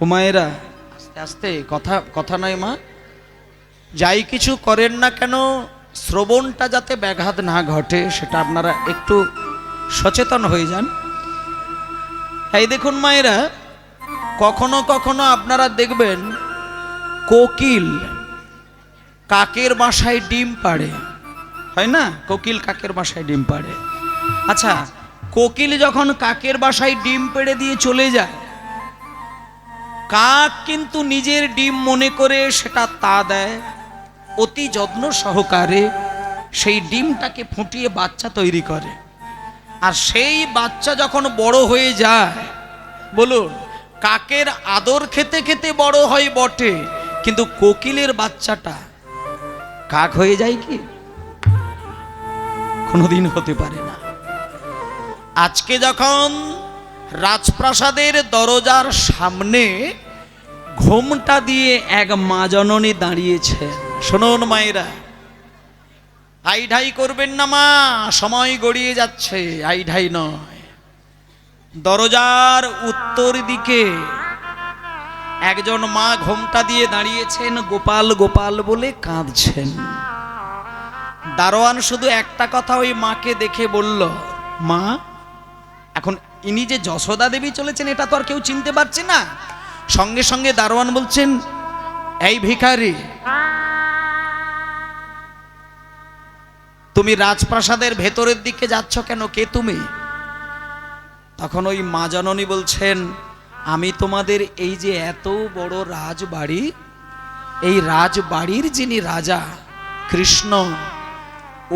হুমায়রা আস্তে আস্তে কথা কথা নয় মা, যাই কিছু করেন না কেন শ্রবণটা যাতে ব্যাঘাত না ঘটে সেটা আপনারা একটু সচেতন হয়ে যান। এই দেখুন মায়েরা, কখনো কখনো আপনারা দেখবেন কোকিল কাকের বাসায় ডিম পাড়ে, হয় না? কোকিল কাকের বাসায় ডিম পাড়ে। আচ্ছা, কোকিল যখন কাকের বাসায় ডিম পেড়ে দিয়ে চলে যায়, কাক কিন্তু নিজের ডিম মনে করে সেটা তা দেয়, অতি যত্ন সহকারে সেই ডিমটাকে ফুটিয়ে বাচ্চা তৈরি করে। আর সেই বাচ্চা যখন বড় হয়ে যায়, বলুন, কাকের আদর খেতে খেতে বড় হয় বটে, কিন্তু কোকিলের বাচ্চাটা কাক হয়ে যায় কি? কোনোদিন হতে পারে না। আজকে যখন রাজপ্রাসাদের দরজার সামনে ঘোমটা দিয়ে এক মা জননী দাঁড়িয়েছে, শুনুন মায়েরা, আই ঢাই করবেন না মা, সময় গড়িয়ে যাচ্ছে, আই ঢাই নয়। দরজার উত্তর দিকে একজন মা ঘোমটা দিয়ে দাঁড়িয়েছেন, গোপাল গোপাল বলে কাঁদছেন। দারোয়ান শুধু একটা কথা ওই মাকে দেখে বলল, মা, এখন ইনি যে যশোদা দেবী চলেছেন এটা তো আর কেউ চিনতে পারছে না। সঙ্গে সঙ্গে দারোয়ান বলছেন, এই ভিখারি, তুমি রাজপ্রাসাদের ভেতরের দিকে যাচ্ছ কেন? কে তুমি? তখন ওই মা জননী বলছেন, আমি তোমাদের এই যে এত বড় রাজবাড়ি, এই রাজবাড়ির যিনি রাজা কৃষ্ণ,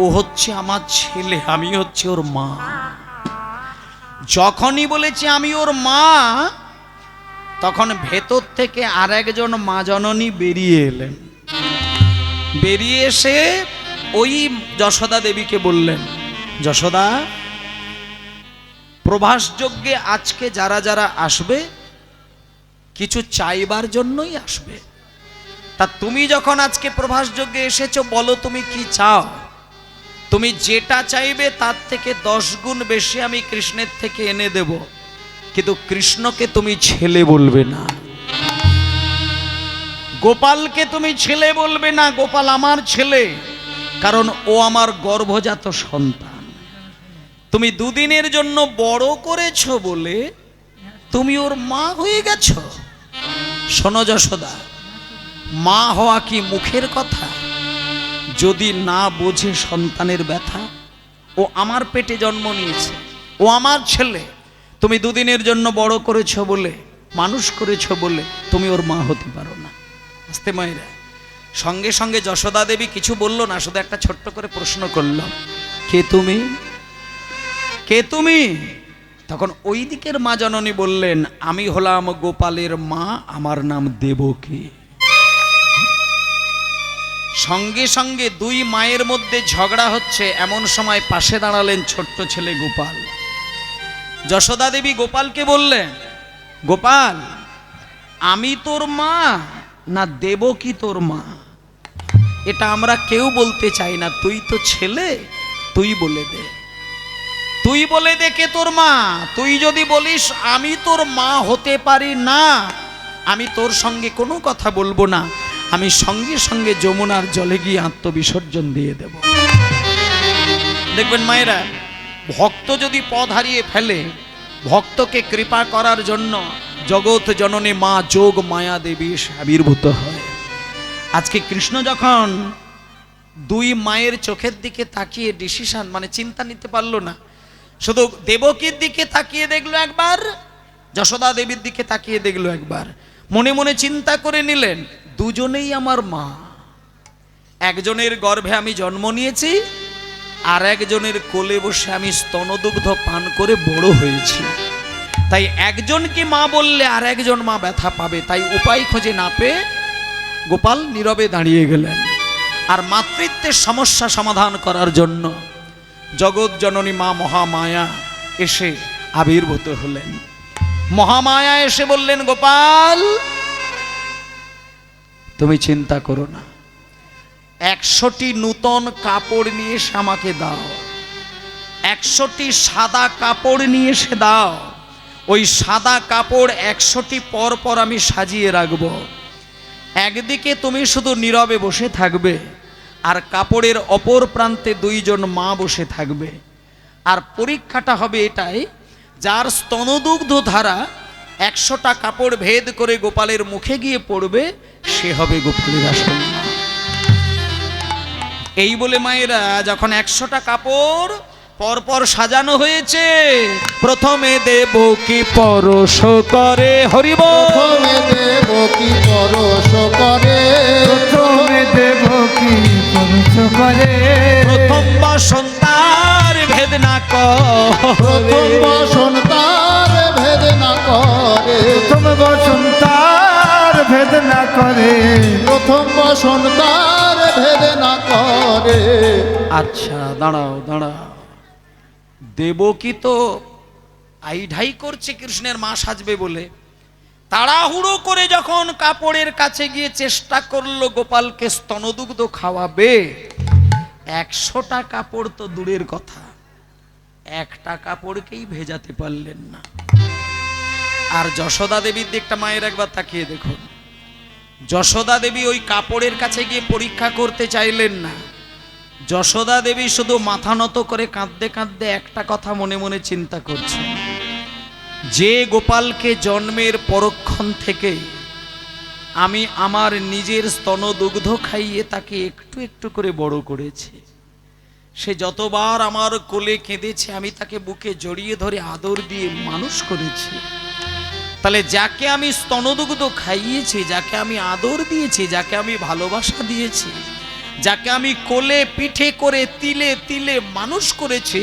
ও হচ্ছে আমার ছেলে, আমি হচ্ছে ওর মা। যখনই বলেছি আমি ওর মা, তখন ভেতর থেকে আর একজন মা জননী বেরিয়ে এলেন। বেরিয়ে এসে ওই যশোদা দেবীকে বললেন, যশোদা, প্রভাস যজ্ঞে আজকে যারা যারা আসবে কিছু চাইবার জন্যই আসবে। তা তুমি যখন আজকে প্রভাস যজ্ঞে এসেছো, বলো তুমি কি চাও? তুমি যেটা চাইবে তার থেকে 10 গুণ বেশি আমি কৃষ্ণের থেকে এনে দেব, কিন্তু কৃষ্ণকে তুমি ছেলে বলবে না, গোপালকে তুমি ছেলে বলবে না। গোপাল আমার ছেলে, কারণ ও আমার গর্ভজাত সন্তান। তুমি দুদিনের জন্য বড় করেছো বলে তুমি ওর মা হয়ে গেছো। শোনো যশোদা, মা হওয়া কি মুখের কথা? যদি না বোঝে সন্তানের ব্যথা, ও আমার পেটে জন্ম নিয়েছে, ও আমার ছেলে, তুমি দুদিনের জন্য বড় করেছো বলে, মানুষ করেছো বলে তুমি ওর মা হতে পারো না। আস্তে মায়েরা, সঙ্গে সঙ্গে যশোদা দেবী কিছু বলল না, শুধু একটা ছোট্ট করে প্রশ্ন করল, কে তুমি? কে তুমি? তখন ওই দিকের মা জননী বললেন, আমি হলাম গোপালের মা, আমার নাম দেবকী। সঙ্গে সঙ্গে দুই মায়ের মধ্যে ঝগড়া হচ্ছে, এমন সময় পাশে দাঁড়ালেন ছোট্ট ছেলে গোপাল। যশোদা দেবী গোপালকে বললেন, গোপাল, আমি তোর মা না দেবকী তোর মা? এটা আমরা কেউ বলতে চাই না, তুই তো ছেলে, তুই বলে দে, তুই বলে দে কে তোর মা। তুই যদি বলিস আমি তোর মা হতে পারি না, আমি তোর সঙ্গে কোনো কথা বলবো না, আমি সঙ্গে সঙ্গে যমুনার জলে গিয়ে আত্মবিসর্জন দিয়ে দেব। দেখবেন মায়েরা, ভক্ত যদি পথ হারিয়ে ফেলে, ভক্তকে কৃপা করার জন্য জগৎ জননী মা যোগ মায়া দেবী আবির্ভূত হয়। আজকে কৃষ্ণ যখন দুই মায়ের চোখের দিকে তাকিয়ে ডিসিশন মানে চিন্তা নিতে পারলো না, শুধু দেবকীর দিকে তাকিয়ে দেখলো একবার, যশোদা দেবীর দিকে তাকিয়ে দেখলো একবার, মনে মনে চিন্তা করে নিলেন, দুজনেই আমার মা। একজনের গর্ভে আমি জন্ম নিয়েছি, আর একজনের কোলে বসে আমি স্তনদুগ্ধ পান করে বড় হয়েছি। তাই একজনকে মা বললে আর একজন মা ব্যথা পাবে, তাই উপায় খুঁজে না পেয়ে গোপাল নীরবে দাঁড়িয়ে গেলেন। আর মাতৃত্বের সমস্যা সমাধান করার জন্য জগৎ জননী মা মহামায়া এসে আবির্ভূত হলেন। মহামায়া এসে বললেন, গোপাল, তুমি চিন্তা করো না, 100টি নূতন কাপড় নিয়ে এসে আমাকে দাও, 100টি সাদা কাপড় নিয়ে এসে দাও, ওই সাদা কাপড় 100টি পর পর আমি সাজিয়ে রাখবো। একদিকে তুমি শুধু নীরবে বসে থাকবে, আর কাপড়ের অপর প্রান্তে 2 জন মা বসে থাকবে। আর পরীক্ষাটা হবে এটাই, যার স্তনদুগ্ধ ধারা 100টা কাপড় ভেদ করে গোপালের মুখে গিয়ে পড়বে, সে হবে গোপালের আসল মা। এই বলে মায়েরা যখন 100টা কাপড় পরপর সাজানো হয়েছে, প্রথমে দেবকী পরশ করে, হরিব প্রথমে দেবকী পরশ করে, প্রথমে দেবকী পরশ করে, প্রথম বসন্তার ভেদ না প্রথম বসন্তার ভেদ না করে, প্রথম বসন্তার ভেদ না করে, প্রথম বসন্তার ভেদ না করে। আচ্ছা দাঁড়াও দাঁড়াও, দেবকী তো আইঢাই করছে কৃষ্ণের মা সাজবে বলে, তাড়াহুড়ো করে যখন কাপড়ের কাছে গিয়ে চেষ্টা করলো গোপালকে স্তনদুগ্ধ খাওয়াবে, 100টা কাপড় তো দূরের কথা, একটা কাপড়কেই ভেজাতে পারলেন না। আর যশোদা দেবীর দিকটা মায়ের একবার তাকিয়ে দেখুন। যশোদা দেবী ওই কাপড়ের কাছে গিয়ে পরীক্ষা করতে চাইলেন না। যশোদা দেবী শুধু মাথা নত করে কাঁদতে কাঁদতে একটা কথা মনে মনে চিন্তা করছেন, যে গোপালকে জন্মের পরক্ষণ থেকে আমি আমার নিজের স্তনদুগ্ধ খাইয়ে তাকে একটু একটু করে বড় করেছি, সে যতবার আমার কোলে কেঁদেছে আমি তাকে বুকে জড়িয়ে ধরে আদর দিয়ে মানুষ করেছি, তাহলে যাকে আমি স্তনদুগ্ধ খাইয়েছি, যাকে আমি আদর দিয়েছি, যাকে আমি ভালোবাসা দিয়েছি, যাকে আমি কোলে পিঠে করে তিলে তিলে মানুষ করেছি,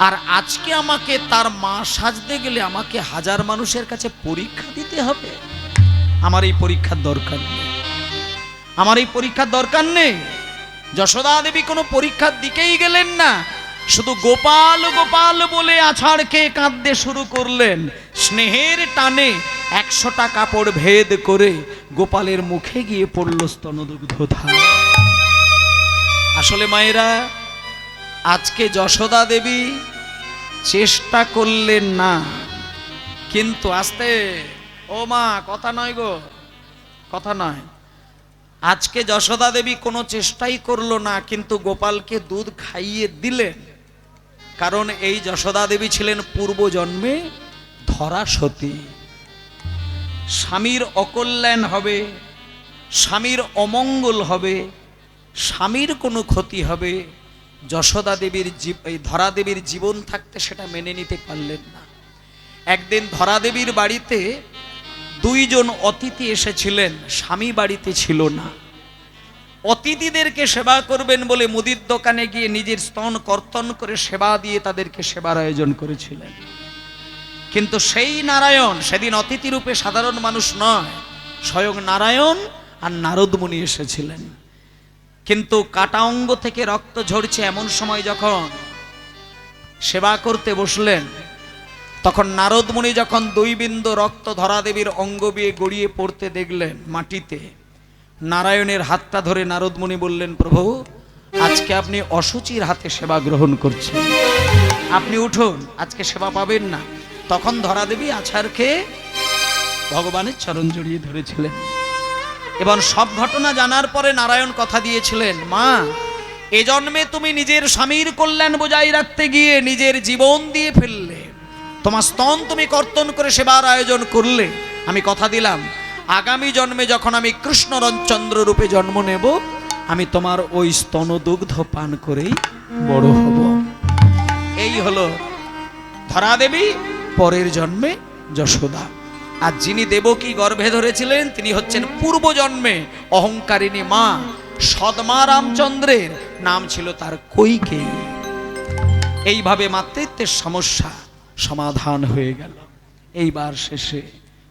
আর আজকে আমাকে তার মা সাজতে গেলে আমাকে হাজার মানুষের কাছে পরীক্ষা দিতে হবে? আমার এই পরীক্ষার দরকার নেই, আমার এই পরীক্ষার দরকার নেই। যশোদা দেবী কোনো পরীক্ষার দিকেই গেলেন না, শুধু গোপাল গোপাল বলে আছাড় খেয়ে কাঁদতে শুরু করলেন। স্নেহের টানে 100টা কাপড় ভেদ করে গোপালের মুখে গিয়ে পড়ল স্তনদুগ্ধ ধারা। আসলে মায়েরা, আজকে যশোদা দেবী চেষ্টা করলেন না, কিন্তু আস্তে, ও মা কথা নয় গো, কথা নয়, আজকে যশোদা দেবী কোনো চেষ্টাই করলো না, কিন্তু গোপালকে দুধ খাইয়ে দিলেন। কারণ এই যশোদা দেবী ছিলেন পূর্বজন্মে ধরা সতী। স্বামীর অকল্যাণ হবে, স্বামীর অমঙ্গল হবে, স্বামীর কোনো ক্ষতি হবে, যশোদা দেবীর এই ধরা দেবীর জীবন থাকতে সেটা মেনে নিতে পারলেন না। একদিন ধরা দেবীর বাড়িতে 2 জন অতিথি এসেছিলেন, স্বামী বাড়িতে ছিল না। অতিথিদেরকে সেবা করবেন বলে মুদির দোকানে গিয়ে নিজের স্তন কর্তন করে সেবা দিয়ে তাদেরকে সেবার আয়োজন করেছিলেন। কিন্তু সেই নারায়ণ সেদিন অতিথি রূপে সাধারণ মানুষ নয়, স্বয়ং নারায়ণ আর নারদ মুনি এসেছিলেন। কিন্তু কাটা অঙ্গ থেকে রক্ত ঝরছে এমন সময় যখন সেবা করতে বসলেন, তখন নারদ মুনি যখন 2 বিন্দু রক্ত ধরা দেবীর অঙ্গ বিয়ে গড়িয়ে পড়তে দেখলেন মাটিতে, নারায়ণের হাতটা ধরে নারদ মুনি বললেন, প্রভু আজকে আপনি অসুচির হাতে সেবা গ্রহণ করছেন, আপনি উঠুন, আজকে সেবা পাবেন না। তখন ধরা দেবী আছাড় খেয়ে ভগবানের চরণ জড়িয়ে ধরেছিলেন। এবং সব ঘটনা জানার পরে নারায়ণ কথা দিয়েছিলেন, মা এ জন্মে তুমি নিজের স্বামীর কল্যাণ বজায় রাখতে গিয়ে নিজের জীবন দিয়ে ফেললে, তোমার স্তন তুমি কর্তন করে সেবার আয়োজন করলে, আমি কথা দিলাম আগামী জন্মে যখন আমি কৃষ্ণচন্দ্র রূপে জন্ম নেব, আমি তোমার ওই স্তনদুগ্ধ পান করেই বড় হব। এই হলো ধরা দেবী, পরের জন্মে যশোদা। আর যিনি দেবকী গর্ভে ধরেছিলেন তিনি হচ্ছেন পূর্বজন্মে অহংকারিণী মা সদমা রামচন্দ্রের নাম ছিল তার কৈকেয়ী। এইভাবে মাতৃত্বের সমস্যা সমাধান হয়ে গেল। এইবার শেষে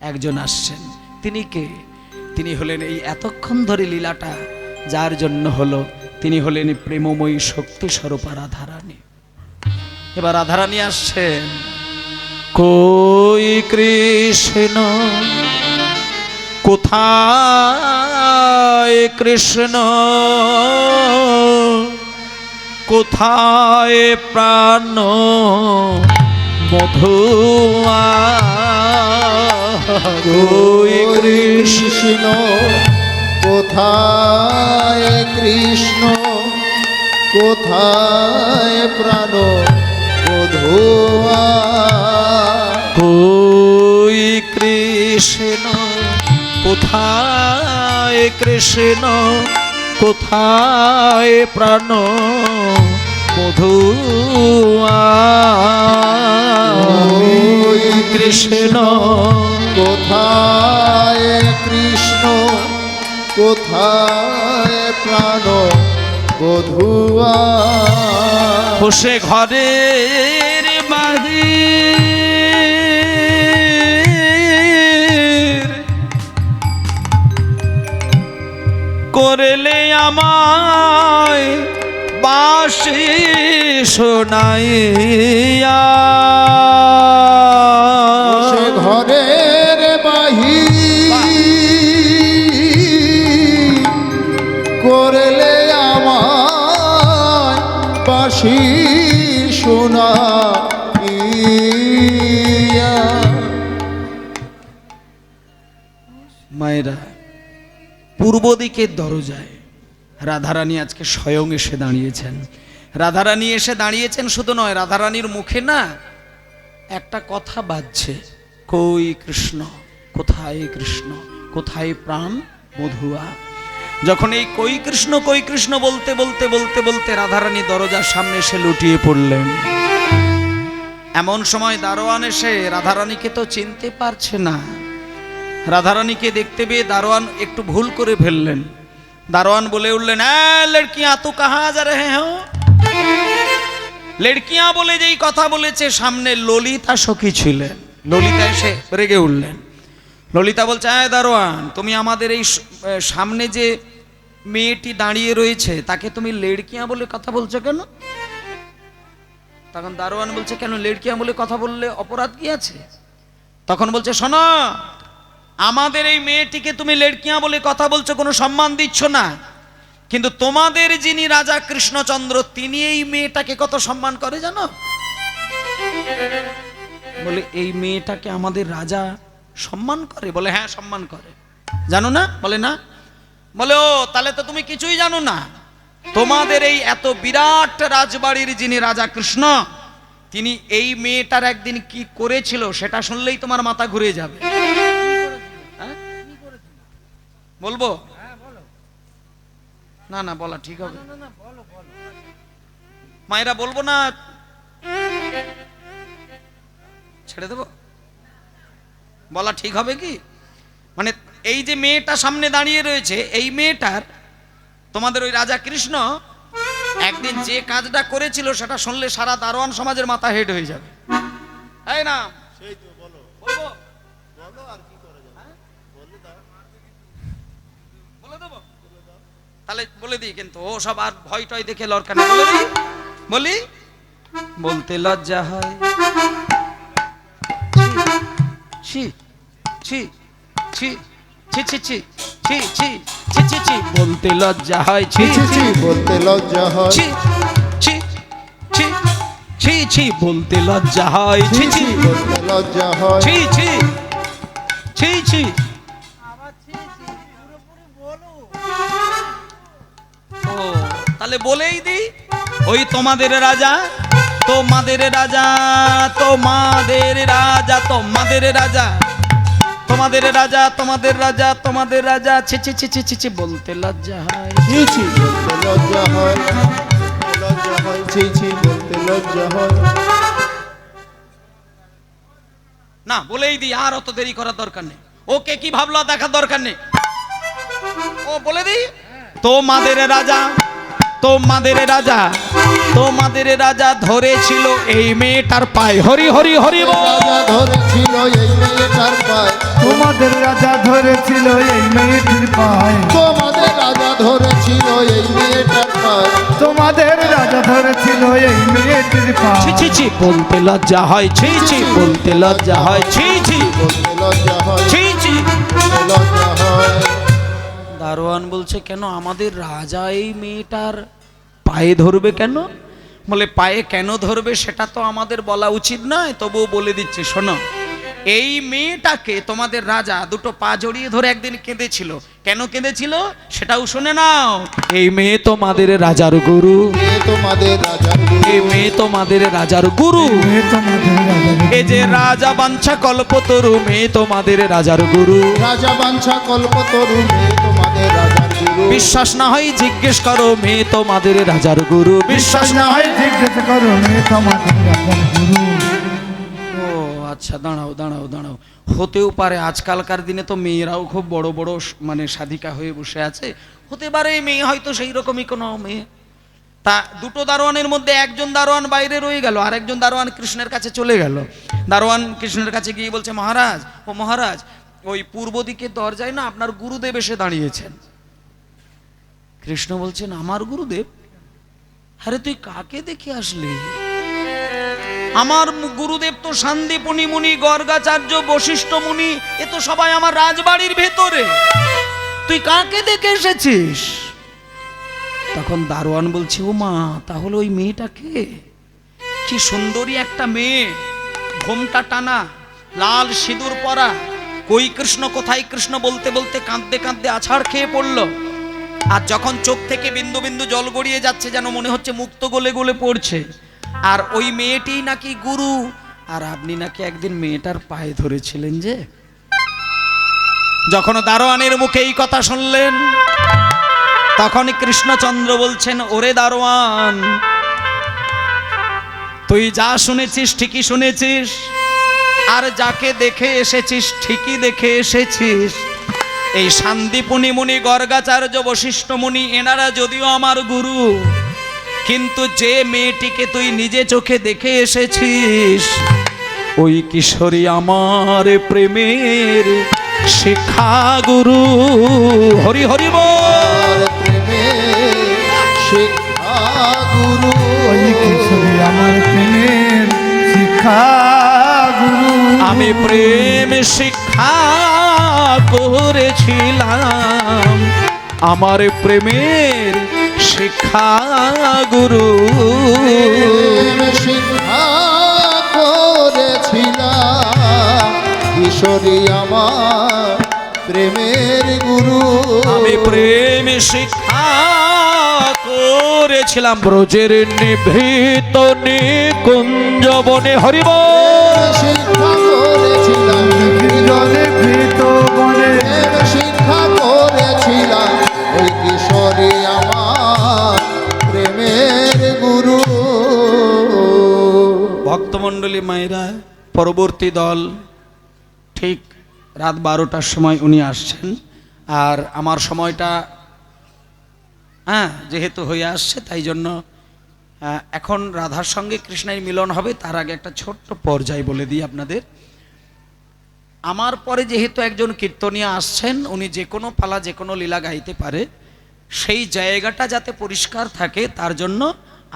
একজন আসছেন, তিনি কে? তিনি হলেন এই এতক্ষণ ধরে লীলাটা যার জন্য হলো, তিনি হলেন প্রেমময়ী শক্তি স্বরূপা রাধারানী। এবার রাধারানী আসছেন, কই কৃষ্ণ কোথায় কৃষ্ণ, কোথায় প্রাণ মধুয়া ওই কৃষ্ণ কোথায় কৃষ্ণ কোথায় প্রাণ বধুয়া কই কৃষ্ণ কোথায় কৃষ্ণ কোথায় প্রাণ মধুয়া ওই কৃষ্ণ কোথায় কৃষ্ণ কোথায় প্রাণ বধুয়া বসে ঘরের বাহির করলে আমায় বাঁশি শোনাইয়া সে ঘরের বাহির করলে আমায় বাঁশি শোনা মায়েরা পূর্ব দিকের দরজায় রাধারানী আজকে স্বয়ং এসে দাঁড়িয়েছেন। রাধারানী এসে দাঁড়িয়েছেন শুধু নয়, রাধারানীর মুখে না একটা কথা বাজছে, কই কৃষ্ণ কোথায় কৃষ্ণ কোথায় প্রাণ মধুয়া। যখন এই কই কৃষ্ণ বলতে বলতে বলতে বলতে রাধারানী দরজার সামনে এসে লুটিয়ে পড়লেন। এমন সময় দারোয়ান এসে রাধারানীকে তো চিনতে পারছে না। রাধারানীকে দেখতে পেয়ে দারোয়ান একটু ভুল করে ফেললেন। দারোয়ান বলে উঠলেন, লড়কিয়াঁ তু কাহা যা রহে হো। লড়কিয়াঁ বলে যেই কথা বলেছে সামনে ললিতা সখী ছিলেন। ললিতা এসে রেগে উঠলেন। ললিতা বলছে, দারোয়ান তুমি আমাদের এই সামনে যে মেয়েটি দাঁড়িয়ে রয়েছে তাকে তুমি লড়কিয়াঁ বলে কথা বলছো কেন? তখন দারোয়ান বলছে, কেন লড়কিয়াঁ বলে কথা বললে অপরাধ কি আছে? তখন বলছে, শোনো, আমাদের এই মেয়েটিকে তুমি লড়কিয়াঁ বলে কথা বলছো, কোনো সম্মান দিচ্ছ না, কিন্তু তোমাদের যিনি রাজা কৃষ্ণচন্দ্র তিনি এই মেয়েটাকে কত সম্মান করে জানো? বলে, এই মেয়েটাকে আমাদের রাজা সম্মান করে? বলে, হ্যাঁ সম্মান করে। জানো না? বলে, না। বলে, ও তাহলে তো তুমি কিছুই জানো না। তোমাদের এই এত বিরাট রাজবাড়ির যিনি রাজা কৃষ্ণ তিনি এই মেয়েটার একদিন কি করেছিল সেটা শুনলেই তোমার মাথা ঘুরে যাবে। বলবো? না না বলা ঠিক হবে মায়েরা, বলবো না ছেড়ে দেব? বলা ঠিক হবে কি? মানে এই যে মেয়েটা সামনে দাঁড়িয়ে রয়েছে এই মেয়েটার তোমাদের ওই রাজা কৃষ্ণ একদিন যে কাজটা করেছিল সেটা শুনলে সারা দারোয়ান সমাজের মাথা হেড হয়ে যাবে। এই না বলবো? বলে দেবো? তাহলে বলে দিই, কিন্তু ও সব আর ভয় টয় দেখে লড়কানে বলে দিই। বলি, বলতে লজ্জা হয়। ছি ছি ছি ছি ছি ছি ছি ছি ছি ছি ছি বলতে লজ্জা হয়। ছি ছি বলতে লজ্জা হয়। ছি ছি ছি ছি ছি বলতে লজ্জা হয়। ছি ছি বলতে লজ্জা হয়। ছি ছি ছি ছি। ও তাহলে বলেই দিই, ওই তোমাদের রাজা তোমাদের রাজা তোমাদের রাজা তোমাদের রাজা তোমাদের রাজা তোমাদের রাজা তোমাদের রাজা ছি ছি ছি ছি ছি ছি বলতে লজ্জা হয়। ছি ছি বলতে লজ্জা হয়। লজ্জা হয়। ছি ছি বলতে লজ্জা হয়। না বলেই দিই, আর অত দেরি করার দরকার নেই। ওকে কি ভাবলো দেখার দরকার নেই। ও বলে দিই, তোমাদের রাজা তোমাদের রাজা তোমাদের রাজা ধরেছিল এই মেয়েটার পায়ে। হরি হরি হরি বল। রাজা ধরেছিল এই মেয়েটার পায়। তোমাদের রাজা ধরেছিল এই মেয়েটির পায়। তোমাদের রাজা ধরেছিল এই মেয়েটার পায়। তোমাদের রাজা ধরেছিল এই মেয়েটির পায়। ছি ছি ছি বলতে লজ্জা হয়। ছি ছি বলতে লজ্জা হয়। ছি ছি বলতে লজ্জা হয়। ছি ছি। বলতে লজ্জা হয়। দারোয়ান বলছে, কেন আমাদের রাজা এই মেয়েটার পায়ে ধরবে কেন? বলে পায়ে কেন ধরবে সেটা তো আমাদের বলা উচিত নয়, তবুও বলে দিচ্ছি শোনো। এই মেয়েটাকে তোমাদের রাজা দুটো পা জড়িয়ে ধরে একদিন কেঁদেছিল। কেন কেঁদেছিল সেটাও শুনে নাও। এই মেয়ে তোমাদের রাজার গুরু, মেয়ে তোমাদের রাজার গুরু, এই মেয়ে তোমাদের রাজার গুরু, মেয়ে তোমাদের রাজার এই যে রাজা বাঞ্ছা কল্পতরু, মেয়ে তোমাদের রাজার গুরু। রাজা বাঞ্ছা কল্পতরু, মেয়ে তোমাদের রাজার গুরু। বিশ্বাস না হয় জিজ্ঞেস করো, মেয়ে তোমাদের রাজার গুরু। বিশ্বাস না হয় জিজ্ঞেস করো, মেয়ে তোমাদের রাজার গুরু। ও আচ্ছা, দাঁড়াও দাঁড়াও দাঁড়াও, হতেও পারে আজকালকার দিনে তো মেয়েরাও খুব বড় বড় মানে সাধিকা হয়ে বসে আছে, হতে পারে এই মেয়ে হয়তো সেই রকমই কোনো মেয়ে। তা দুটো দারোয়ানের মধ্যে একজন দারোয়ান বাইরে রয়ে গেল, আর একজন দারোয়ান কৃষ্ণের কাছে চলে গেল। দারোয়ান কৃষ্ণের কাছে গিয়ে বলছে, মহারাজ, ও মহারাজ, ওই পূর্ব দিকে দরজায় না আপনার গুরুদেব এসে দাঁড়িয়েছেন। কৃষ্ণ বলছেন, আমার গুরুদেব? আরে তুই কাকে দেখে আসলি? আমার গুরুদেব তো শান্তিপুনি মুনি, গর্গাচার্য, বশিষ্ঠ মুনি, এ তো সবাই আমার রাজবাড়ির ভেতরে, তুই কাকে দেখে এসেছিস? তখন দারোয়ান বলছে, ও মা, তাহলে ওই মেয়েটাকে? কি সুন্দরী একটা মেয়ে, ঘোমটা টানা, লাল সিঁদুর পরা, কই কৃষ্ণ কোথায় কৃষ্ণ বলতে বলতে কাঁদতে কাঁদতে আছাড় খেয়ে পড়ল। আর যখন চোখ থেকে বিন্দু বিন্দু জল গড়িয়ে যাচ্ছে, যেন মনে হচ্ছে মুক্ত গলে গলে পড়ছে। আর ওই মেয়েটি নাকি গুরু, আর আপনি নাকি একদিন মেয়েটার পায়ে ধরেছিলেন যে। যখন দারোয়ানের মুখে এই কথা শুনলেন, তখন কৃষ্ণচন্দ্র বলছেন, ওরে দারোয়ান, তুই যা শুনেছিস ঠিকই শুনেছিস, আর যাকে দেখে এসেছিস ঠিকই দেখে এসেছিস। এই শান্তিপুনি মুনি, গর্গাচার্য, বশিষ্ঠ মুনি, এনারা যদিও আমার গুরু, কিন্তু যে মেয়েটিকে তুই নিজে চোখে দেখে এসেছিস, ওই কিশোরী আমার প্রেমের শিক্ষা গুরু। হরি হরি বল। প্রেমের শিক্ষা গুরু, ওই কিশোরী আমার প্রেমের শিক্ষা গুরু। আমি প্রেম শিক্ষা করেছিলাম, আমার প্রেমের শিক্ষা গুরু। প্রেম শিক্ষা করেছিলাম, কিশোরী আমার প্রেমের গুরু। আমি প্রেম শিক্ষা করেছিলাম ব্রজের নিভৃত নিকুঞ্জ বনে। হরিব। শিক্ষা করেছিলাম, নিভৃত বনে। প্রেম শিক্ষা করেছিলাম, ওই কিশোরী আমার প্রেমের গুরু। ভক্তমণ্ডলী মায়েরা, পরবর্তী দল ঠিক রাত 12টার সময় উনি আসছেন। আর আমার সময়টা যেহেতু হয়ে আসছে, তাই জন্য এখন রাধার সঙ্গে কৃষ্ণের মিলন হবে। তার আগে একটা ছোট্ট পর্যায় বলে দিই আপনাদের। আমার পরে যেহেতু একজন কীর্তনিয়া আসছেন, উনি যে কোনো পালা যে কোনো লীলা গাইতে পারে, সেই জায়গাটা যাতে পরিষ্কার থাকে তার জন্য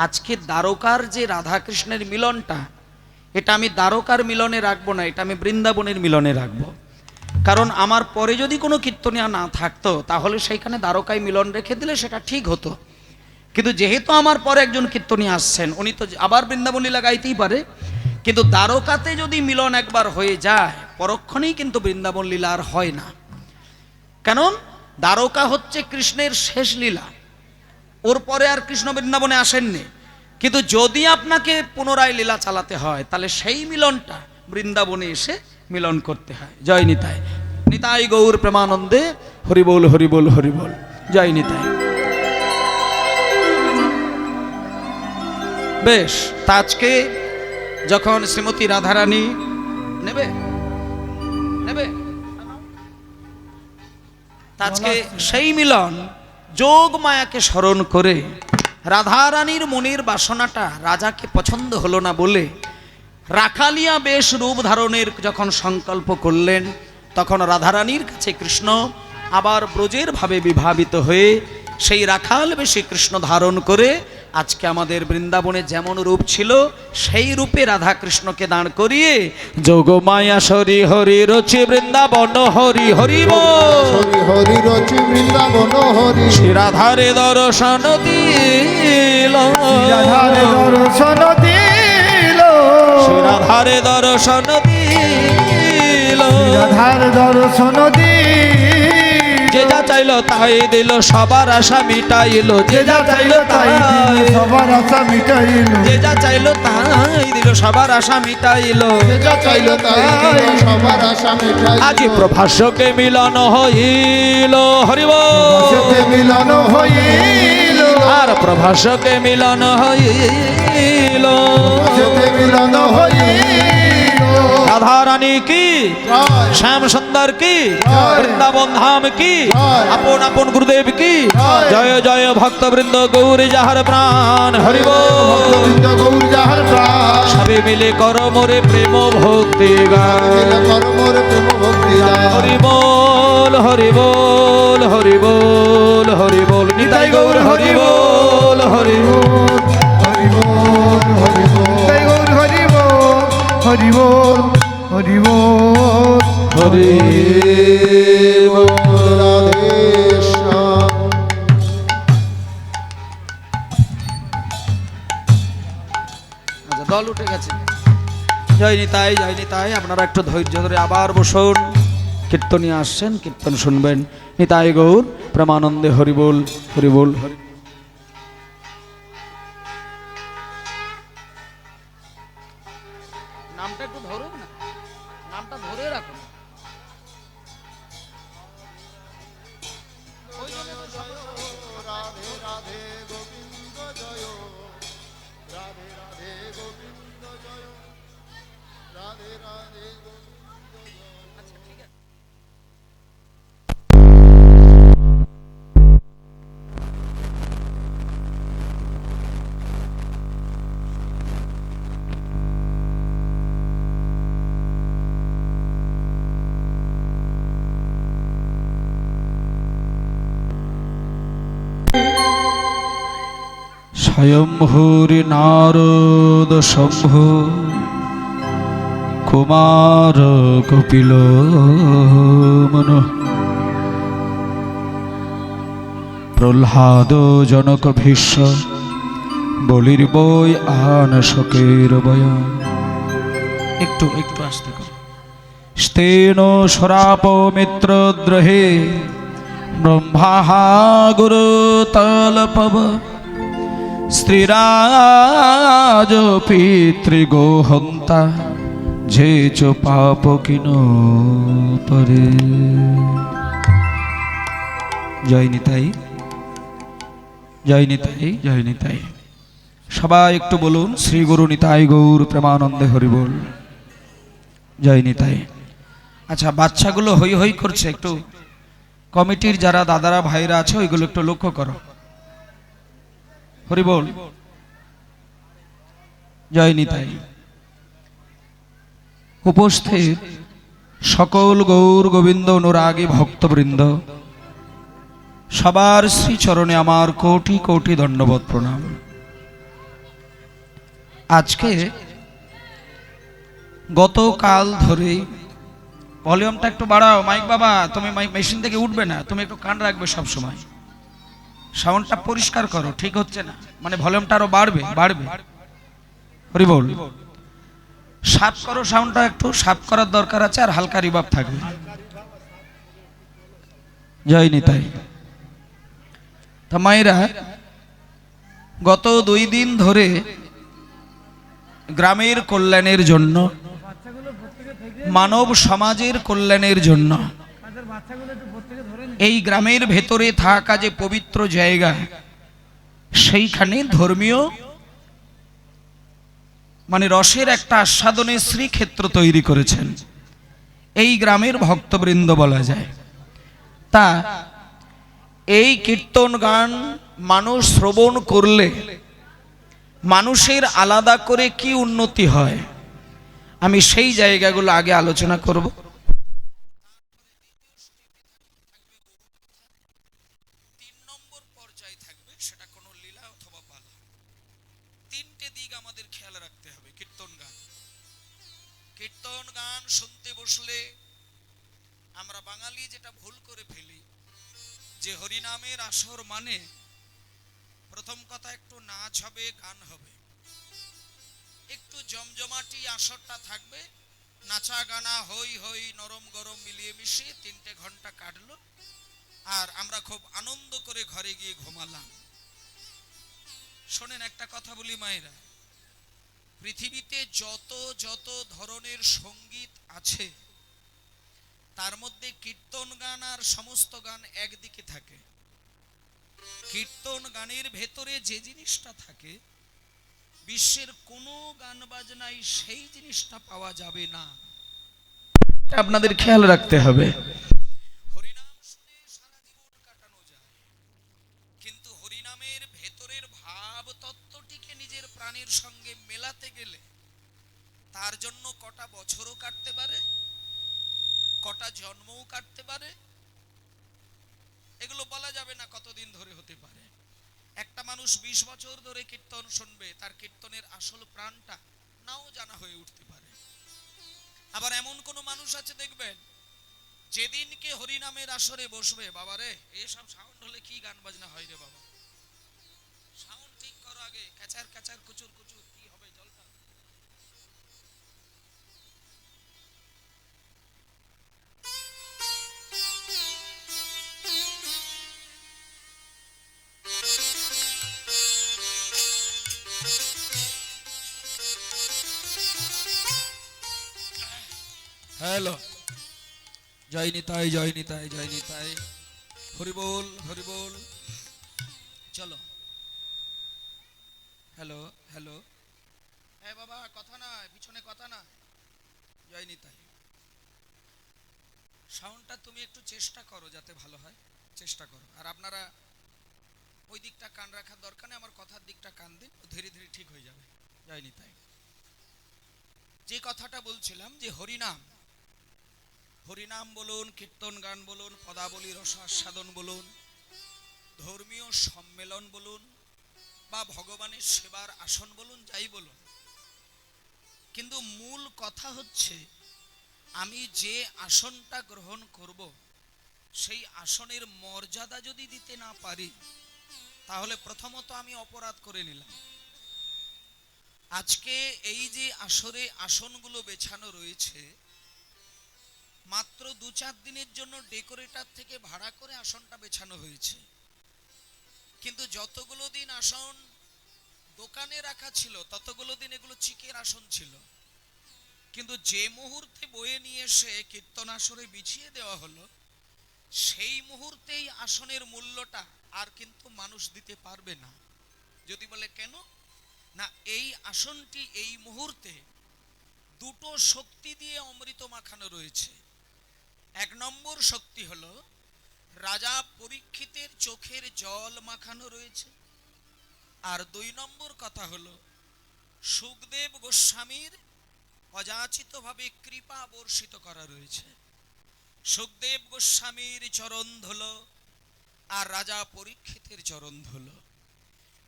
আজকে দ্বারকার যে রাধা কৃষ্ণের মিলনটা, এটা আমি দ্বারকার মিলনে রাখবো না, এটা আমি বৃন্দাবনের মিলনে রাখবো। কারণ আমার পরে যদি কোনো কীর্তনিয়া না থাকতো, তাহলে সেইখানে দ্বারকায় মিলন রেখে দিলে সেটা ঠিক হতো। কিন্তু যেহেতু আমার পরে একজন কীর্তনিয়া আসছেন, উনি তো আবার বৃন্দাবন লীলা গাইতেই পারে, কিন্তু দ্বারকাতে যদি মিলন একবার হয়ে যায়, পরক্ষণেই কিন্তু বৃন্দাবন লীলা আর হয় না। কারণ দ্বারকা হচ্ছে কৃষ্ণের শেষ লীলা, ওর পরে আর কৃষ্ণ বৃন্দাবনে আসেননি। কিন্তু যদি আপনাকে পুনরায় লীলা চালাতে হয়, তাহলে সেই মিলনটা বৃন্দাবনে এসে মিলন করতে হয়। জয় নিতাই। নিতাই গৌর প্রেমানন্দে। হরিবোল হরিবোল হরিবোল। জয় নিতাই। বেশ, তা আজকে যখন শ্রীমতী রাধারানী নেবে নেবে তা আজকে সেই মিলন যোগ মায়াকে স্মরণ করে, রাধারানীর মনের বাসনাটা রাজাকে পছন্দ হলো না বলে রাখালিয়া বেশ রূপ ধারণের যখন সংকল্প করলেন, তখন রাধারানীর কাছে কৃষ্ণ আবার ব্রজের ভাবে বিভাবিত হয়ে সেই রাখাল বেশে কৃষ্ণ ধারণ করে আজকে আমাদের বৃন্দাবনে যেমন রূপ ছিল, সেই রূপে রাধা কৃষ্ণকে দাঁড় করিয়ে যোগমায়া হরি হরি রচি বৃন্দাবন হরি হরি বল। হরি রচি বৃন্দাবন হরি রাধারে দর্শন দিল রাধারে দর্শন দিল রাধারে দর্শন দিল রাধার দর্শন দিল যে যা চাইলো তাই দিল সবার আশা মিটাইলো যে যা চাইল তাই দিল সবার আশা মিটাইল যে যা চাইলো তাই দিল সবার আশা মিটাইলো যে যা চাইল তাই দিল সবার আশা মিঠাই আজি প্রভাষকে মিলন হইল হরিব সাথে মিলন হইল আর প্রভাষকে মিলন হইল সাথে মিলন হইল রাধা রানী কি জয় শ্যাম সুন্দর কি জয়। বৃন্দাবন ধাম কি জয়। আপন আপন গুরুদেব কি জয়। জয় জয় ভক্তবৃন্দ গৌরী যাহার প্রাণ হরিব ভক্তবৃন্দ গৌর যাহার প্রাণ সবে মিলে কর মোরে প্রেম ভক্তি গান মিলে কর মোর প্রেম ভক্তি দান। হরি বল হরি বল হরি বল হরি বল নিতাই গৌর হরি বল হরি বল হরি বল হরি বল জয় গৌর হরি বল হরি বল হরি বল হরি রাধে শ্যাম। আচ্ছা দল উঠে গেছে জয় নিতাই আপনারা একটু ধৈর্য ধরে আবার বসুন কীর্তনিয়া আসছেন কীর্তন শুনবেন নিতাই গৌর প্রেমানন্দে হরিবোল হরিবোল হরি নামটা একটু ধরুন না নামটা ধরে রাখুন রাধে রাধে গোবিন্দ জয় রাধে রাধে গোবিন্দ জয় রাধে রাধে গোবিন্দ জয়। স্বয়ংভূরি নারদ শম্ভ কুমার কপিল মন প্রহ্লাদ জনক ভীষ্ম বলির বই আন শকের বয়ান একটু একটু আসতে করো স্তেন সরাপ মিত্র দ্রহে ব্রহ্মা গুরু তলপব স্ত্রীরাজ পিতৃগোহন্তা যে চ পাপ কিন পরে জয় নিতাই জয় নিতাই জয় নিতাই সবাই একটু বলুন শ্রী গুরু নিতাই গৌর প্রেমানন্দে হরিবোল জয় নিতাই আচ্ছা বাচ্চাগুলো হই হই করছে একটু কমিটির যারা দাদারা ভাইরা আছে ওইগুলো একটু লক্ষ্য করো হরি বল জয় নিতাই উপস্থিত সকল গৌর গোবিন্দ অনুরাগী ভক্তবৃন্দ সবার শ্রীচরণে আমার কোটি কোটি দণ্ডবত প্রণাম আজকে গতকাল ধরে ভলিউমটা একটু বাড়াও মাইক বাবা তুমি মাইক মেশিন থেকে উঠবে না তুমি একটু কান রাখবে সব সময় সাউন্ডটা পরিষ্কার করো ঠিক হচ্ছে না মানে ভলিউমটা আরো বাড়বে বাড়বে হরি বল সাফ করো সাউন্ডটা একটু সাফ করার দরকার আছে আর হালকা রিভাব থাকবে জয় নিতাই তা মায়েরা গত 2 দিন ধরে গ্রামের কল্যাণের জন্য মানব সমাজের কল্যাণের জন্য এই গ্রামের ভেতরে থাকা যে পবিত্র জায়গা সেইখানে ধর্মীয় মানে রসের একটা আস্বাদনের শ্রীক্ষেত্র তৈরি করেছেন এই গ্রামের ভক্তবৃন্দ বলা যায় তা এই কীর্তন গান মানুষ শ্রবণ করলে মানুষের আলাদা করে কি উন্নতি হয় আমি সেই জায়গাগুলো আগে আলোচনা করব কীর্তন গান শুনতে বসলে আমরা বাঙালি যেটা ভুল করে ফেলি যে হরিনামের আসর মানে প্রথম কথা একটু নাচ হবে, গান হবে, একটু জমজমাটি আসরটা থাকবে, নাচা গানা হই হই নরম গরম মিলিয়ে মিশিয়ে 3টে ঘন্টা কাটলো, আর আমরা খুব আনন্দ করে ঘরে গিয়ে ঘুমালাম। শোনেন একটা কথা বলি মায়েরা, পৃথিবীতে যত যত ধরনের সঙ্গীত আছে তার মধ্যে কীর্তন গান আর সমস্ত গান একদিকে থাকে। কীর্তন গানের ভেতরে যে জিনিসটা থাকে বিশ্বের কোনো গান বাজনায় সেই জিনিসটা পাওয়া যাবে না, আপনাদের খেয়াল রাখতে হবে। হরিনাম শুনে সারা জীবন কাটানো যায়, কিন্তু হরিনামের ভেতরের ভাব তত্ত্বটিকে নিজের প্রাণের সঙ্গে মেলাতে গেলে তার জন্য কটা বছরও কাটতে পারে, কটা জন্মও কাটতে পারে, এগুলো বলা যাবে না কতদিন ধরে হতে পারে। একটা মানুষ 20 বছর ধরে কীর্তন শুনবে, তার কীর্তনের আসল প্রাণটা নাও জানা হয়ে উঠতে পারে। আবার এমন কোন মানুষ আছে দেখবেন, যেদিনকে হরিনামের আসরে বসবে, বাবারে এসব সাউন্ড হলে কি গান বাজনা হয় রে বাবা, সাউন্ড ঠিক করো আগে, ক্যাচার ক্যাচার কুচুর কুচুর কি হবে জলটা। হ্যালো, জয় নিতাই জয় নিতাই জয় নিতাই, হরি বল হরি বল। চলো, হ্যালো হ্যালো, হ্যাঁ বাবা কথা না, পিছনে কথা না, জয় নিতাই। সাউন্ডটা তুমি একটু চেষ্টা করো যাতে ভালো হয়, চেষ্টা করো। আর আপনারা ওই দিকটা কান রাখার দরকার নেই, আমার কথার দিকটা কান দিন, ধীরে ধীরে ঠিক হয়ে যাবে। জয় নিতাই। যে কথাটা বলছিলাম যে হরিনাম, হরিনাম বলুন, কীর্তন গান বলুন, পদাবলী রসাস্বাদন বলুন, ধর্মীয় সম্মেলন বলুন, বা ভগবানের সেবার আসন বলুন, যাই বলুন, কিন্তু মূল কথা হচ্ছে আমি যে আসনটা গ্রহণ করব সেই আসনের মর্যাদা যদি দিতে না পারি তাহলে প্রথমত আমি অপরাধ করে নিলাম। আজকে এই যে আসরে আসনগুলো বেছানো রয়েছে, মাত্র 2-4 দিনের জন্য ডেকোরেটর থেকে ভাড়া করে আসনটা বেছানো হয়েছে, কিন্তু যতগুলো দিন আসন দোকানে রাখা ছিল ততগুলো দিন এগুলো চিকের আসন ছিল। কিন্তু যে মুহূর্তে বয়ে নিয়ে এসে কীর্তন আসরে বিছিয়ে দেওয়া হলো, সেই মুহূর্তেই আসনের মূল্যটা আর কিন্তু মানুষ দিতে পারবে না। যদি বলে কেন না, এই আসনটি এই মুহূর্তে দুটো শক্তি দিয়ে অমৃত মাখানো রয়েছে। 1 নম্বর শক্তি হলো রাজা পরীক্ষিতের চোখের জল মাখানো রয়েছে, আর 2 নম্বর কথা হলো সুখদেব গোস্বামীর অযাচিতভাবে কৃপা বর্ষিত করা রয়েছে। সুখদেব গোস্বামীর চরণ ধুলো আর রাজা পরীক্ষিতের চরণ ধুলো,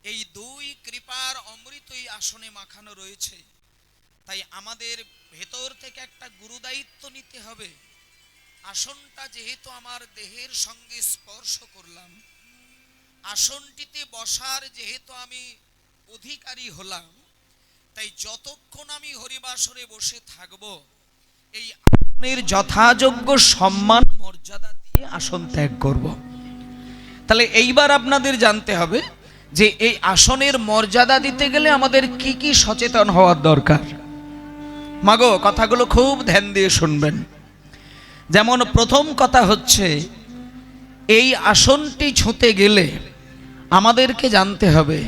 এই 2 কৃপার অমৃতই আসনে মাখানো রয়েছে। তাই আমাদের ভেতর থেকে একটা গুরুদায়িত্ব নিতে হবে। আসনটা যেহেতু আমার দেহের সঙ্গে স্পর্শ করলাম, আসনটিতে বসার যেহেতু আমি অধিকারী হলাম, তাই যতক্ষণ আমি হরিবাসরে বসে থাকব এই আসনের যথাযোগ্য সম্মান মর্যাদা দিয়ে আসন ত্যাগ করব। তাহলে এইবার আপনাদের জানতে হবে যে এই আসনের মর্যাদা দিতে গেলে আমাদের কি কি সচেতন হওয়ার দরকার। মাগো কথাগুলো খুব ধ্যান দিয়ে শুনবেন। যেমন প্রথম কথা হচ্ছে, এই আসনটি ছুঁতে গেলে আমাদেরকে জানতে হবে